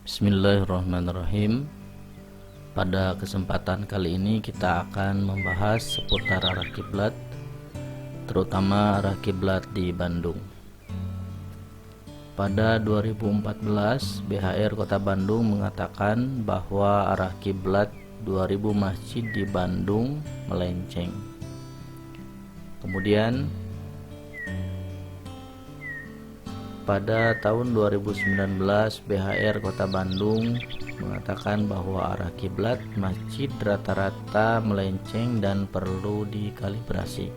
Bismillahirrahmanirrahim. Pada kesempatan kali ini kita akan membahas seputar arah kiblat, terutama arah kiblat di Bandung. Pada 2014, BHR Kota Bandung mengatakan bahwa arah kiblat 2000 masjid di Bandung melenceng. Kemudian pada tahun 2019, BHR Kota Bandung mengatakan bahwa arah kiblat masjid rata-rata melenceng dan perlu dikalibrasi.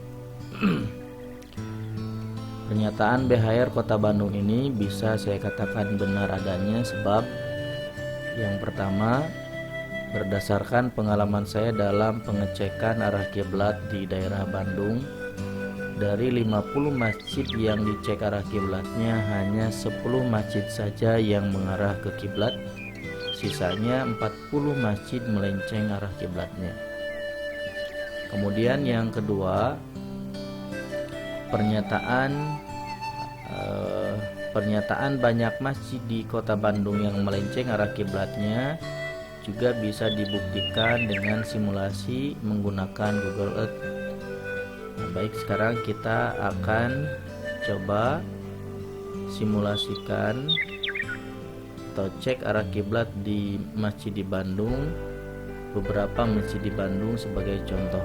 Pernyataan BHR Kota Bandung ini bisa saya katakan benar adanya sebab yang pertama, berdasarkan pengalaman saya dalam pengecekan arah kiblat di daerah Bandung, dari 50 masjid yang dicek arah kiblatnya hanya 10 masjid saja yang mengarah ke kiblat, sisanya 40 masjid melenceng arah kiblatnya. Kemudian yang kedua, pernyataan banyak masjid di Kota Bandung yang melenceng arah kiblatnya juga bisa dibuktikan dengan simulasi menggunakan Google Earth. Baik, sekarang kita akan coba simulasikan atau cek arah kiblat di masjid di Bandung, beberapa masjid di Bandung sebagai contoh.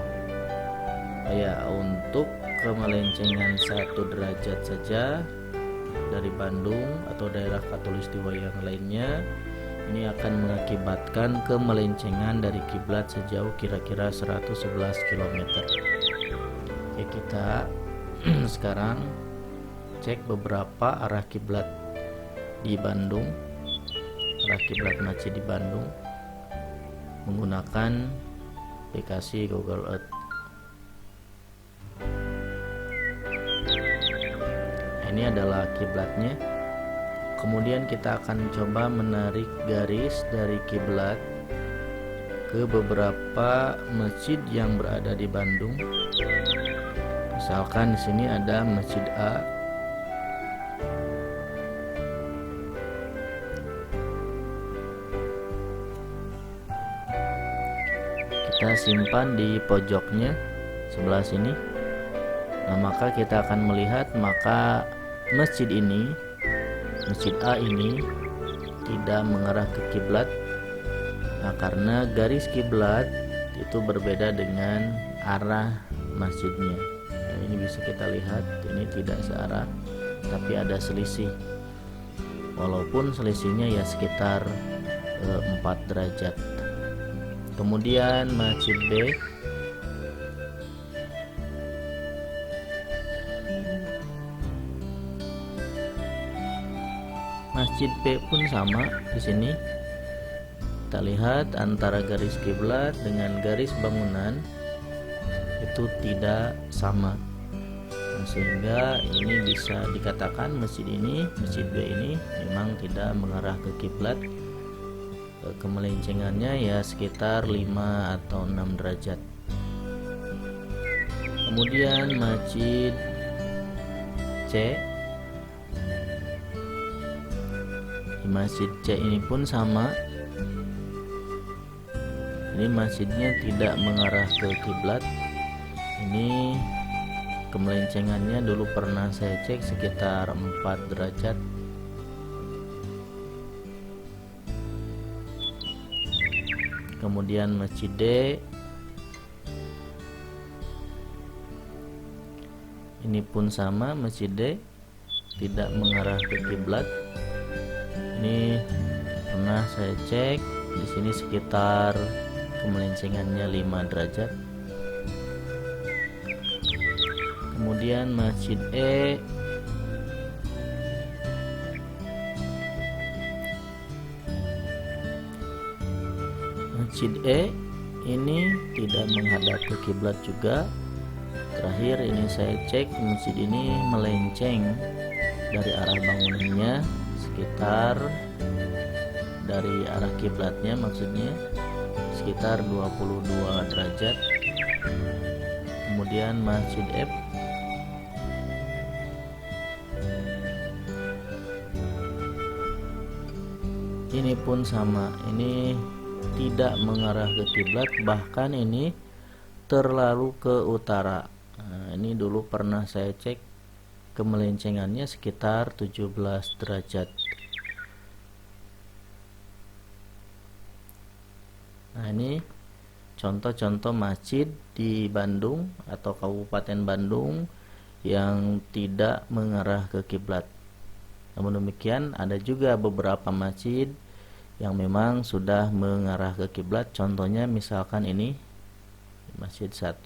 Ya, untuk kemelencengan 1 derajat saja dari Bandung atau daerah Khatulistiwa yang lainnya, ini akan mengakibatkan kemelencengan dari kiblat sejauh kira-kira 111 km. Oke, kita sekarang cek beberapa arah kiblat di Bandung, arah kiblat masjid di Bandung menggunakan aplikasi Google Earth. Ini adalah kiblatnya. Kemudian kita akan coba menarik garis dari kiblat ke beberapa masjid yang berada di Bandung. Misalkan di sini ada Masjid A. Kita simpan di pojoknya sebelah sini. Nah, maka kita akan melihat masjid ini, Masjid A ini tidak mengarah ke kiblat. Nah, karena garis kiblat itu berbeda dengan arah masjidnya. Nah, ini bisa kita lihat, ini tidak searah, tapi ada selisih. Walaupun selisihnya ya sekitar 4 derajat. Kemudian Masjid B. Masjid B pun sama di sini. Kita lihat antara garis kiblat dengan garis bangunan itu tidak sama. Nah, sehingga ini bisa dikatakan Masjid B ini memang tidak mengarah ke kiblat. Kemelencengannya ya sekitar 5 atau 6 derajat. Kemudian Masjid C. Di Masjid C ini pun sama. Ini masjidnya tidak mengarah ke kiblat. Ini kemelencengannya dulu pernah saya cek sekitar 4 derajat. Kemudian Masjid D. Ini pun sama, Masjid D tidak mengarah ke kiblat. Ini pernah saya cek di sini sekitar kemelencengannya 5 derajat. Kemudian Masjid E. Masjid E ini tidak menghadap ke kiblat juga. Terakhir ini saya cek, masjid ini melenceng dari arah bangunannya sekitar dari arah kiblatnya, maksudnya sekitar 22 derajat. Kemudian Masjid F. Ini ini pun sama, ini tidak mengarah ke kiblat, bahkan ini terlalu ke utara. Nah, ini dulu pernah saya cek kemelencengannya sekitar 17 derajat. Nah, ini contoh-contoh masjid di Bandung atau Kabupaten Bandung yang tidak mengarah ke kiblat. Namun demikian, ada juga beberapa masjid yang memang sudah mengarah ke kiblat. Contohnya misalkan ini Masjid 1.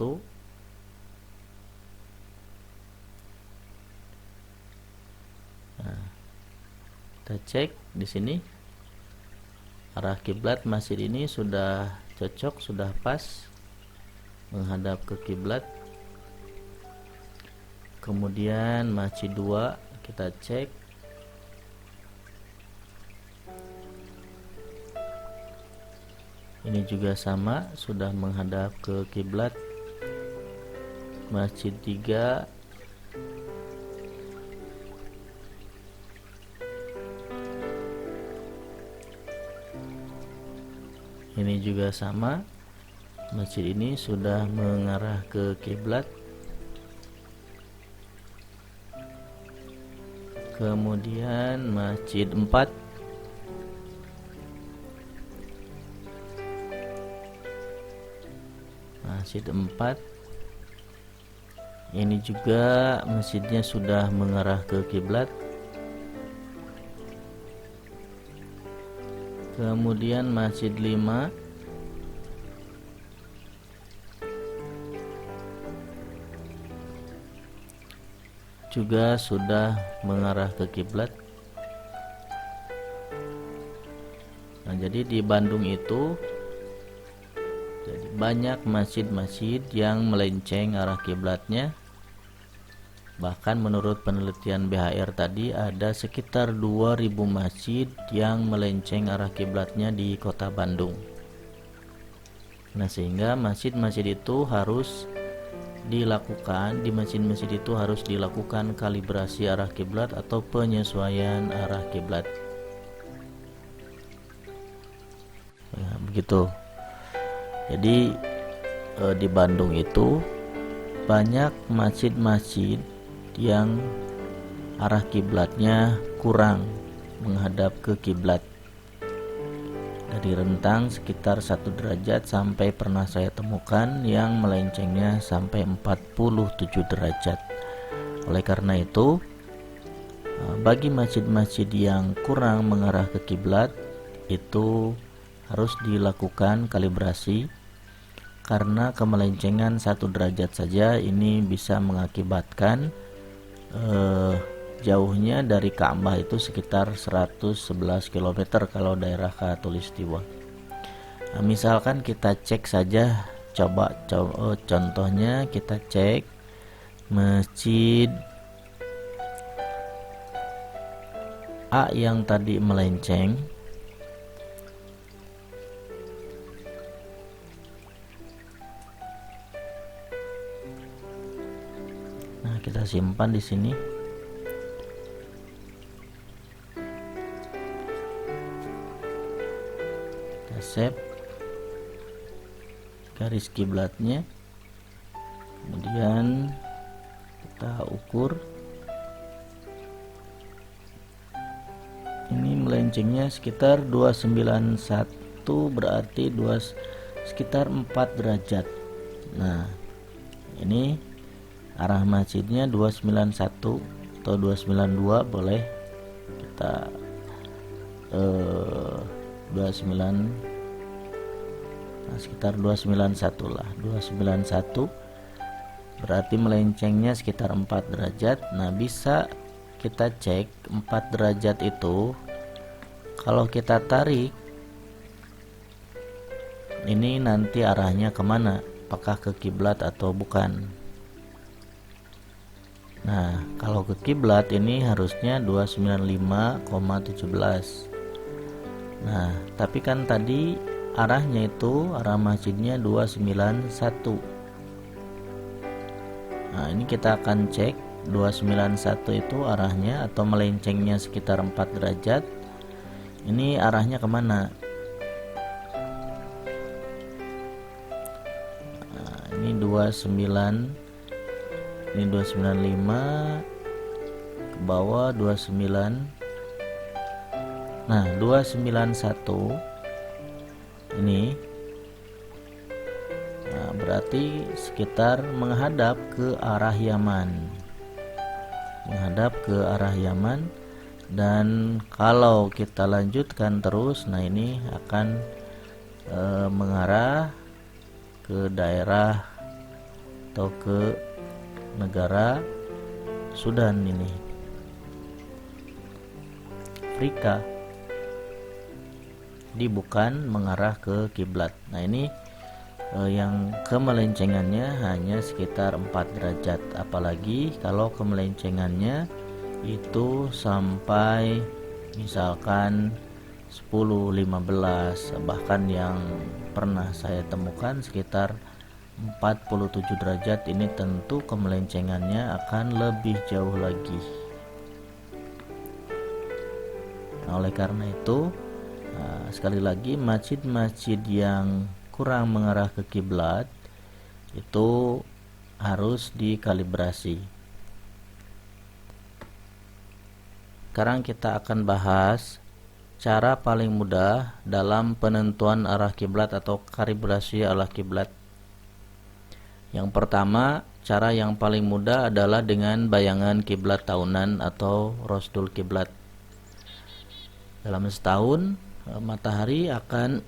Nah, kita cek di sini arah kiblat masjid ini sudah cocok, sudah pas menghadap ke kiblat. Kemudian masjid 2 kita cek. Ini juga sama, sudah menghadap ke kiblat. Masjid 3 ini juga sama, masjid ini sudah mengarah ke kiblat. Kemudian masjid 4 ini juga masjidnya sudah mengarah ke kiblat. Kemudian masjid 5 juga sudah mengarah ke kiblat. Nah, jadi di Bandung itu banyak masjid-masjid yang melenceng arah kiblatnya. Bahkan menurut penelitian BHR tadi ada sekitar 2000 masjid yang melenceng arah kiblatnya di kota Bandung. Nah, sehingga masjid-masjid itu harus dilakukan, di masjid-masjid itu harus dilakukan kalibrasi arah kiblat atau penyesuaian arah kiblat. Nah, begitu. Jadi di Bandung itu banyak masjid-masjid yang arah kiblatnya kurang menghadap ke kiblat, dari rentang sekitar 1 derajat sampai pernah saya temukan yang melencengnya sampai 47 derajat. Oleh karena itu, bagi masjid-masjid yang kurang mengarah ke kiblat itu harus dilakukan kalibrasi, karena kemelencengan 1 derajat saja ini bisa mengakibatkan jauhnya dari Ka'bah itu sekitar 111 km kalau daerah Khatulistiwa. Nah, misalkan kita cek saja, coba contohnya kita cek masjid A yang tadi melenceng. Nah, kita simpan di sini. Kita save garis kiblatnya. Kemudian kita ukur. Ini melencengnya sekitar 291, berarti sekitar 4 derajat. Nah, ini arah masjidnya 291 atau 292, boleh kita 29, nah, sekitar 291 lah, 291 berarti melencengnya sekitar 4 derajat. Nah, bisa kita cek 4 derajat itu kalau kita tarik ini nanti arahnya kemana, apakah ke kiblat atau bukan. Nah, kalau ke kiblat ini harusnya 295,17. Nah, tapi kan tadi arahnya itu, arah masjidnya 291. Nah, ini kita akan cek 291 itu arahnya atau melencengnya sekitar 4 derajat. Ini arahnya kemana? Nah, ini 29, ini 295 ke bawah 29. Nah 291 ini, nah, berarti sekitar menghadap ke arah Yaman, dan kalau kita lanjutkan terus, nah ini akan mengarah ke daerah atau ke negara Sudan, ini Afrika. Jadi bukan mengarah ke kiblat. Nah ini yang kemelencengannya hanya sekitar 4 derajat, apalagi kalau kemelencengannya itu sampai misalkan 10, 15, bahkan yang pernah saya temukan sekitar 47 derajat. Ini tentu kemelencengannya akan lebih jauh lagi. Nah, oleh karena itu, sekali lagi, masjid-masjid yang kurang mengarah ke kiblat itu harus dikalibrasi. Sekarang kita akan bahas cara paling mudah dalam penentuan arah kiblat atau kalibrasi arah kiblat. Yang pertama, cara yang paling mudah adalah dengan bayangan kiblat tahunan atau rosdul kiblat. Dalam setahun, matahari akan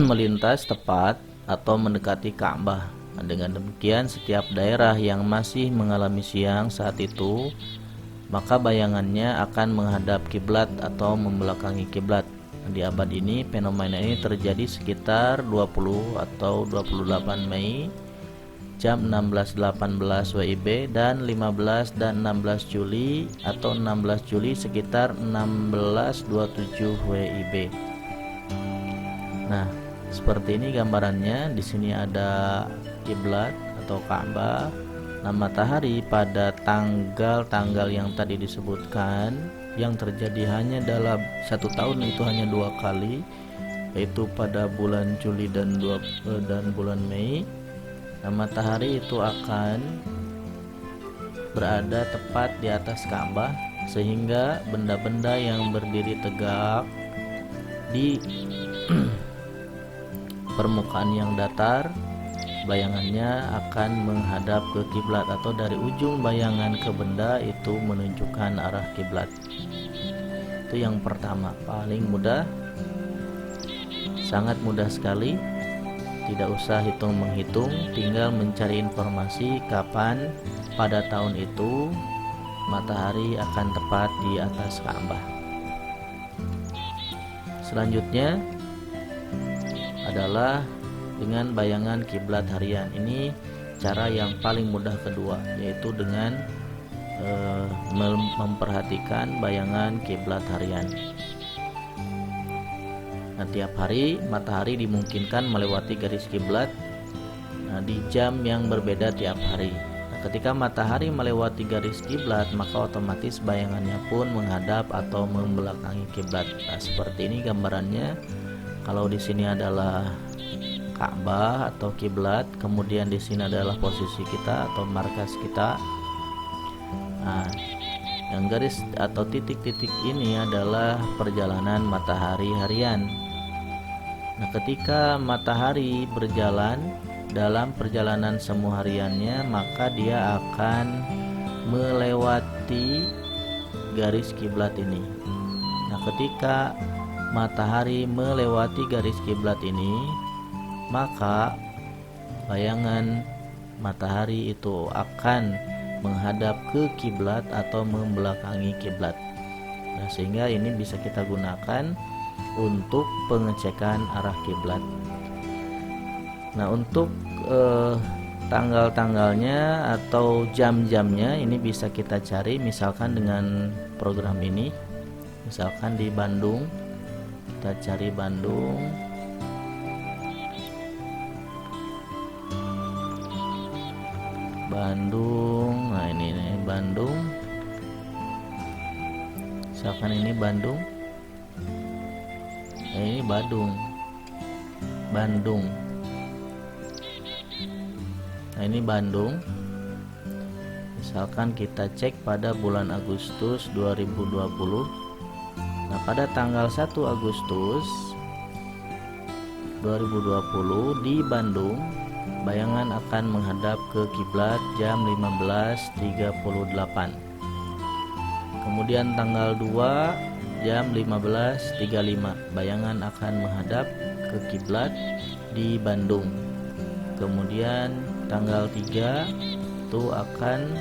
melintas tepat atau mendekati Ka'bah. Dengan demikian, setiap daerah yang masih mengalami siang saat itu, maka bayangannya akan menghadap kiblat atau membelakangi kiblat. Di abad ini, fenomena ini terjadi sekitar 20 atau 28 Mei jam 16.18 WIB dan 15 dan 16 Juli atau 16 Juli sekitar 16.27 WIB. Nah, seperti ini gambarannya. Di sini ada kiblat atau Ka'bah. Nah, matahari pada tanggal-tanggal yang tadi disebutkan, yang terjadi hanya dalam 1 tahun itu hanya 2 kali, yaitu pada bulan Juli dan bulan Mei. Nah, matahari itu akan berada tepat di atas Ka'bah, sehingga benda-benda yang berdiri tegak di permukaan yang datar, bayangannya akan menghadap ke kiblat, atau dari ujung bayangan ke benda itu menunjukkan arah kiblat. Itu yang pertama, paling mudah, sangat mudah sekali. Tidak usah hitung-menghitung, tinggal mencari informasi kapan pada tahun itu matahari akan tepat di atas Ka'bah. Selanjutnya adalah dengan bayangan kiblat harian. Ini cara yang paling mudah kedua, yaitu dengan memperhatikan bayangan kiblat harian. Nah, tiap hari matahari dimungkinkan melewati garis kiblat di jam yang berbeda tiap hari. Nah, ketika matahari melewati garis kiblat, maka otomatis bayangannya pun menghadap atau membelakangi kiblat. Nah, seperti ini gambarannya. Kalau di sini adalah Ka'bah atau kiblat, kemudian di sini adalah posisi kita atau markas kita. Nah, yang garis atau titik-titik ini adalah perjalanan matahari harian. Nah, ketika matahari berjalan dalam perjalanan semu hariannya, maka dia akan melewati garis kiblat ini. Nah, ketika matahari melewati garis kiblat ini, maka bayangan matahari itu akan menghadap ke kiblat atau membelakangi kiblat. Nah, sehingga ini bisa kita gunakan untuk pengecekan arah kiblat. Nah, untuk tanggal-tanggalnya atau jam-jamnya ini bisa kita cari misalkan dengan program ini. Misalkan di Bandung, kita cari Bandung. Nah ini Bandung. Misalkan ini Bandung. ini Bandung. Nah, ini Bandung. Misalkan kita cek pada bulan Agustus 2020. Nah, pada tanggal 1 Agustus 2020 di Bandung, bayangan akan menghadap ke kiblat jam 15.38. Kemudian tanggal 2 jam 15.35, bayangan akan menghadap ke kiblat di Bandung. Kemudian tanggal 3 itu akan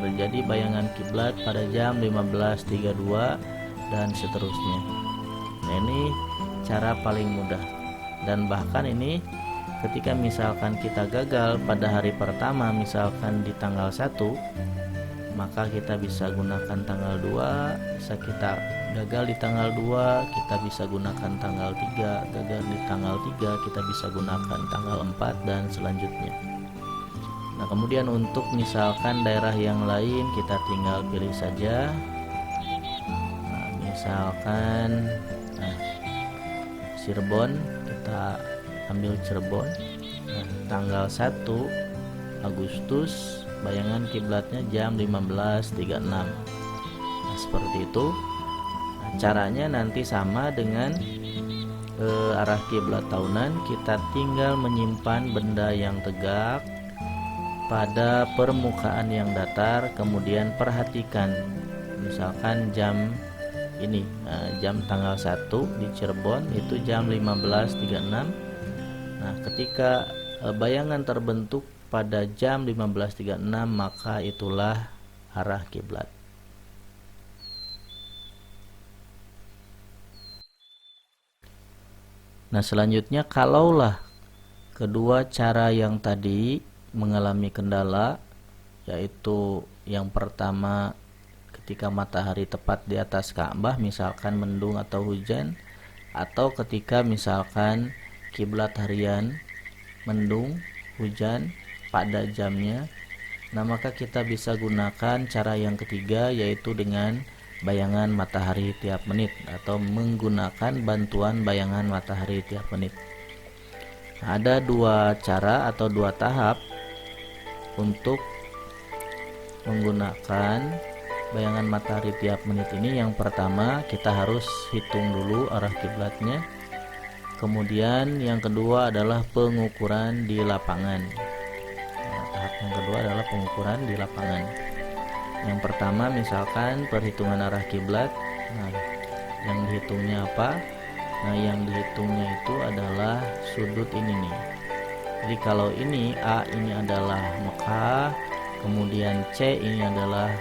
terjadi bayangan kiblat pada jam 15.32 dan seterusnya. Nah, ini cara paling mudah. Dan bahkan ini ketika misalkan kita gagal pada hari pertama, misalkan di tanggal 1, maka kita bisa gunakan tanggal 2. Bisa kita gagal di tanggal 2, kita bisa gunakan tanggal 3. Gagal di tanggal 3, kita bisa gunakan tanggal 4 dan selanjutnya. Nah, kemudian untuk misalkan daerah yang lain kita tinggal pilih saja. Nah, misalkan Cirebon, kita ambil Cirebon. Nah, tanggal 1 Agustus bayangan kiblatnya jam 15.36. Nah, seperti itu. Nah, caranya nanti sama dengan arah kiblat tahunan. Kita tinggal menyimpan benda yang tegak pada permukaan yang datar, kemudian perhatikan misalkan jam ini, jam tanggal 1 di Cirebon itu jam 15.36. Nah, ketika bayangan terbentuk pada jam 15.36, maka itulah arah kiblat. Nah, selanjutnya kalaulah kedua cara yang tadi mengalami kendala, yaitu yang pertama ketika matahari tepat di atas Ka'bah, misalkan mendung atau hujan, atau ketika misalkan kiblat harian mendung hujan pada jamnya. Nah, maka kita bisa gunakan cara yang ketiga, yaitu dengan bayangan matahari tiap menit atau menggunakan bantuan bayangan matahari tiap menit. Nah, ada dua cara atau dua tahap untuk menggunakan bayangan matahari tiap menit ini. Yang pertama, kita harus hitung dulu arah kiblatnya. Kemudian yang kedua adalah pengukuran di lapangan. Nah, tahap yang kedua adalah pengukuran di lapangan. Yang pertama misalkan perhitungan arah kiblat. Nah, yang dihitungnya apa? Nah, yang dihitungnya itu adalah sudut ini nih. Jadi kalau ini A ini adalah Mekah, kemudian C ini adalah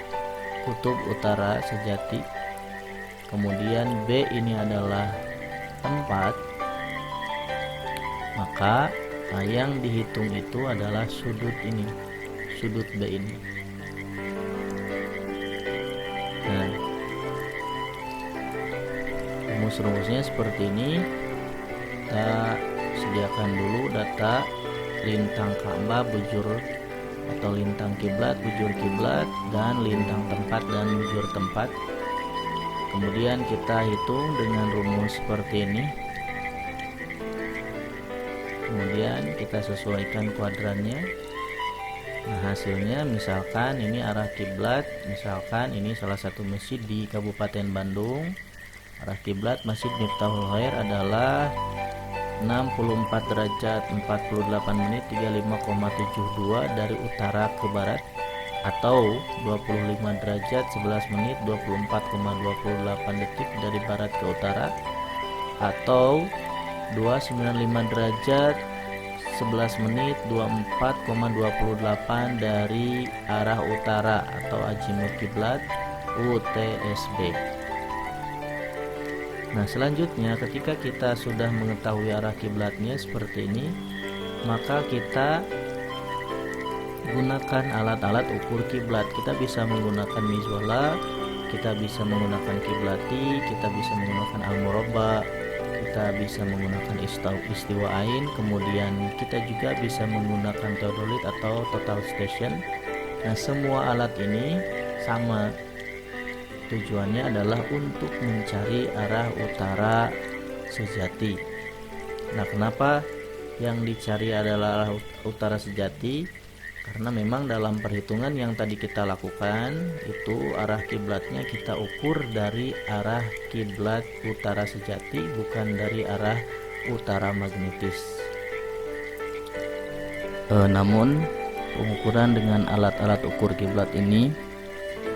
kutub utara sejati, kemudian B ini adalah tempat, maka yang dihitung itu adalah sudut ini, sudut B ini. Nah, rumus-rumusnya seperti ini. Kita sediakan dulu data lintang Ka'bah, bujur atau lintang kiblat, bujur kiblat, dan lintang tempat dan bujur tempat. Kemudian kita hitung dengan rumus seperti ini. Kemudian kita sesuaikan kuadrannya. Nah, hasilnya misalkan ini arah kiblat, misalkan ini salah satu masjid di Kabupaten Bandung. Arah kiblat Masjid Miftahul Khair adalah 64 derajat 48 menit 35,72 dari utara ke barat, atau 25 derajat 11 menit 24,28 detik dari barat ke utara, atau 295 derajat 11 menit 24,28 dari arah utara atau azimut kiblat UTSB. Nah, selanjutnya ketika kita sudah mengetahui arah kiblatnya seperti ini, maka kita gunakan alat-alat ukur kiblat. Kita bisa menggunakan mizwala, kita bisa menggunakan kiblati, kita bisa menggunakan al-murabba, kita bisa menggunakan istiwa'ain, kemudian kita juga bisa menggunakan theodolit atau total station. Nah, semua alat ini sama. Tujuannya adalah untuk mencari arah utara sejati. Nah, kenapa yang dicari adalah arah utara sejati? Karena memang dalam perhitungan yang tadi kita lakukan itu arah kiblatnya kita ukur dari arah kiblat utara sejati, bukan dari arah utara magnetis. Namun pengukuran dengan alat-alat ukur kiblat ini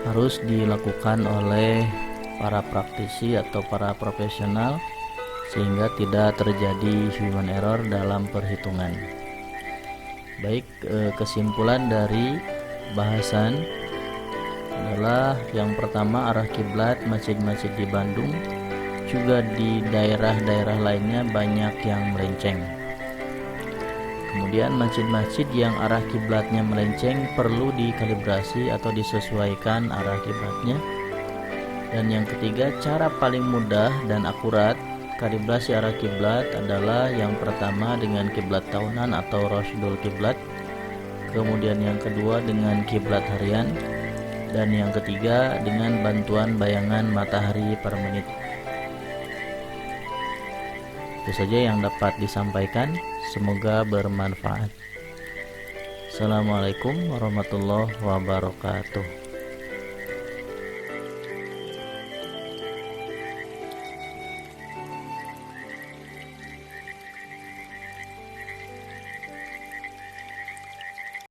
harus dilakukan oleh para praktisi atau para profesional sehingga tidak terjadi human error dalam perhitungan. Baik, kesimpulan dari bahasan adalah yang pertama, arah kiblat masjid-masjid di Bandung juga di daerah-daerah lainnya banyak yang melenceng. Kemudian masjid-masjid yang arah kiblatnya melenceng perlu dikalibrasi atau disesuaikan arah kiblatnya. Dan yang ketiga, cara paling mudah dan akurat kalibrasi arah kiblat adalah yang pertama dengan kiblat tahunan atau rasydul kiblat, kemudian yang kedua dengan kiblat harian, dan yang ketiga dengan bantuan bayangan matahari per menit. Itu saja yang dapat disampaikan, semoga bermanfaat. Assalamualaikum warahmatullahi wabarakatuh.